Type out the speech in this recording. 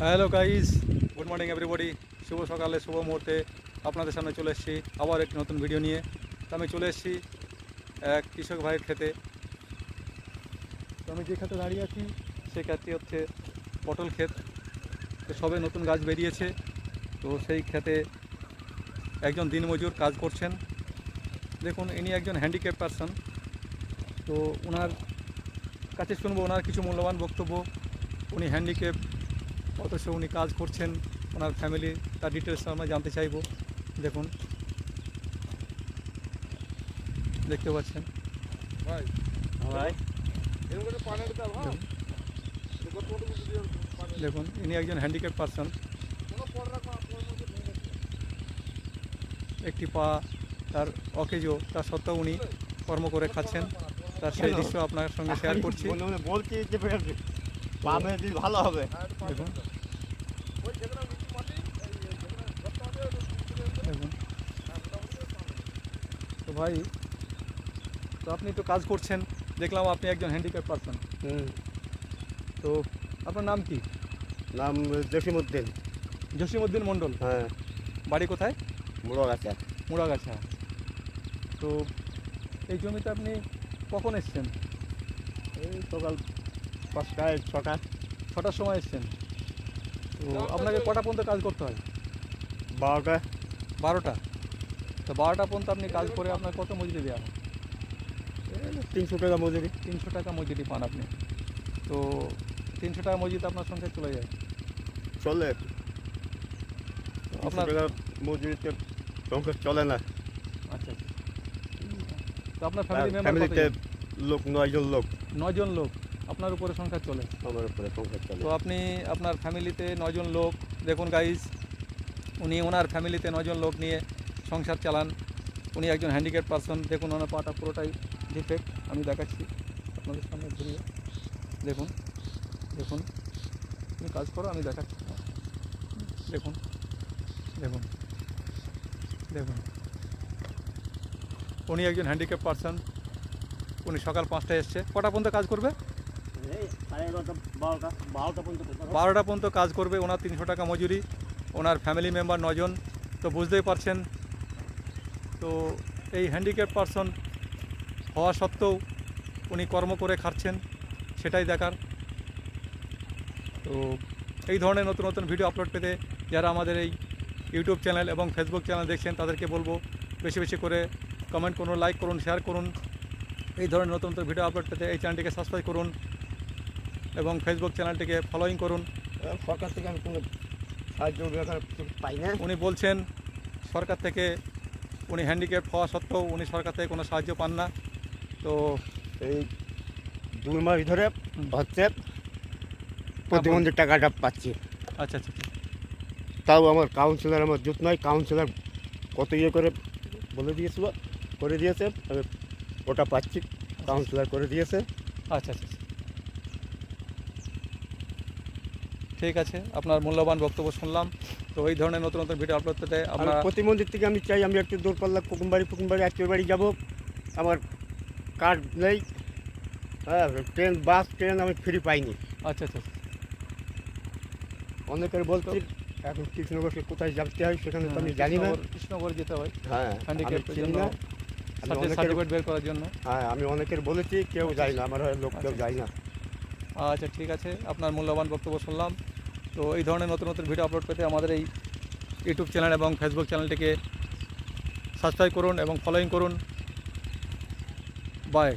Hello guys, good morning everybody. শুভ সকালে শুভ মুহূর্তে আপনাদের সামনে চলে এসেছি আবার একটি নতুন ভিডিও নিয়ে। তো আমি চলে এসেছি এক কৃষক ভাইয়ের ক্ষেতে। তো আমি যে ক্ষেতে দাঁড়িয়ে আছি সেই ক্ষেতটি হচ্ছে পটল ক্ষেত। তো সবে নতুন গাছ বেরিয়েছে। তো সেই ক্ষেতে একজন দিনমজুর কাজ করছেন। দেখুন, ইনি একজন হ্যান্ডিক্যাপ পারসন। তো ওনার কাছে শুনবো ওনার কিছু মূল্যবান বক্তব্য। উনি হ্যান্ডিক্যাপ, অথচ উনি কাজ করছেন, ওনার ফ্যামিলি, তার ডিটেলস আমরা জানতে চাইব। দেখুন, দেখতে পাচ্ছেন ভাই ভাই, দেখুন দেখুন ইনি একজন হ্যান্ডিক্যাপ পারসন। একটি পা তার অকেজো, তা সত্ত্বেও উনি কর্ম করে খাচ্ছেন। তার সেই দৃশ্য আপনার সঙ্গে শেয়ার করছি। বলছি যে পাবে দিন ভালো হবে। দেখুন দেখুন তো ভাই, তো আপনি তো কাজ করছেন, দেখলাম আপনি একজন হ্যান্ডিক্যাপ পারসন। তো আপনার নাম কি? নাম জসিমউদ্দিন। জসিমউদ্দিন মণ্ডল। হ্যাঁ, বাড়ি কোথায়? মুড়াগাছা। মুড়াগাছা। তো এই জমিতে আপনি কখন এসছেন? এই সকাল 5টায় 6টা। 6টার সময় এসছেন। তো আপনাকে কটা পর্যন্ত কাজ করতে হয়? 12টা। 12টা। তো 12টা পর্যন্ত আপনি কাজ করে আপনার কত মজুরি দেওয়া হয়? 300 টাকা মজুরি। 300 টাকা মজুরি পান আপনি। তো 300 টাকা মজুরিতে আপনার সংসার চলে যায়। চলে। আপনার 300 টাকা মজুরিতে সংসার চলে না। আচ্ছা আচ্ছা। তো আপনার ফ্যামিলি মেম্বার ফ্যামিলিতে লোক 9 জন লোক। 9 জন লোক আপনার উপরে সংসার চলে। আমার উপরে সংসার চলে। তো আপনি আপনার ফ্যামিলিতে 9 জন লোক, দেখুন গাইজ, উনি ওনার ফ্যামিলিতে 9 জন লোক নিয়ে সংসার চালান। উনি একজন হ্যান্ডিক্যাপ পারসন। দেখুন ওনার পাটা পুরোটাই ডিফেক্ট। আমি দেখাচ্ছি আপনাদের সামনে ঘুরিয়ে। দেখুন দেখুন, তুমি কাজ করো, আমি দেখাচ্ছি। দেখুন দেখুন দেখুন, উনি একজন হ্যান্ডিক্যাপ পারসন। উনি সকাল 5টায় এসছে। কটা পর্যন্ত কাজ করবে? 12টা পর্যন্ত কাজ করবে। ওনার 300 টাকা মজুরি, ওনার ফ্যামিলি মেম্বার 9 জন। তো বুঝতেই পারছেন। তো এই হ্যান্ডিক্যাপ পারসন হওয়া সত্ত্বেও উনি কর্ম করে খাচ্ছেন, সেটাই দেখার। তো এই ধরনের নতুন নতুন ভিডিও আপলোড পেতে যারা আমাদের এই ইউটিউব চ্যানেল এবং ফেসবুক চ্যানেল দেখছেন, তাদেরকে বলবো বেশি বেশি করে কমেন্ট করুন, লাইক করুন, শেয়ার করুন। এই ধরনের নতুন নতুন ভিডিও আপলোড পেতে এই চ্যানেলটিকে সাবস্ক্রাইব করুন এবং ফেসবুক চ্যানেলটিকে ফলোইং করুন। সরকার থেকে আমি কোনো সাহায্য পাই না। উনি বলছেন সরকার থেকে, উনি হ্যান্ডিক্যাপ হওয়া সত্ত্বেও উনি সরকার থেকে কোনো সাহায্য পান না। তো এই 2 মাস ধরে হচ্ছে প্রতিবন্ধী টাকাটা পাচ্ছি। আচ্ছা আচ্ছা আচ্ছা। তাও আমার কাউন্সিলর আমার জুত নয়। কাউন্সিলর কত ইয়ে করে বলে দিয়েছিল, করে দিয়েছে, আমি ওটা পাচ্ছি। কাউন্সিলর করে দিয়েছে। আচ্ছা আচ্ছা, ঠিক আছে, আপনার মূল্যবান বক্তব্য শুনলাম। তো এই ধরনের নতুন নতুন ভিডিও আপলোড পেতে আমরা প্রতিবন্ধীর থেকে আমি চাই আমি একটু দূরপাল্লা পুকুমবাড়ি আত্মীয় বাড়ি যাবো। আমার কার্ড নেই। হ্যাঁ, বাস ট্রেন আমি ফ্রি পাইনি। আচ্ছা আচ্ছা। অনেকের বলছি এখন কৃষ্ণনগরকে কোথায় যেতে হয় সেখানে তো আমি জানি না। কৃষ্ণনগর যেতে হয়। হ্যাঁ, হ্যান্ডিক্যাপের চিনি জন্য না। সার্টিফিকেট বের করার জন্য। হ্যাঁ, আমি অনেকের বলেছি, কেউ যায় না, আমার লোক কেউ যায় না। আচ্ছা ঠিক আছে, আপনার মূল্যবান বক্তব্য শুনলাম। তো এই ধরনের নতুন নতুন ভিডিও আপলোড পেতে আমাদের এই ইউটিউব চ্যানেল এবং ফেসবুক চ্যানেলটিকে সাবস্ক্রাইব করুন এবং ফলোইং করুন। বাই।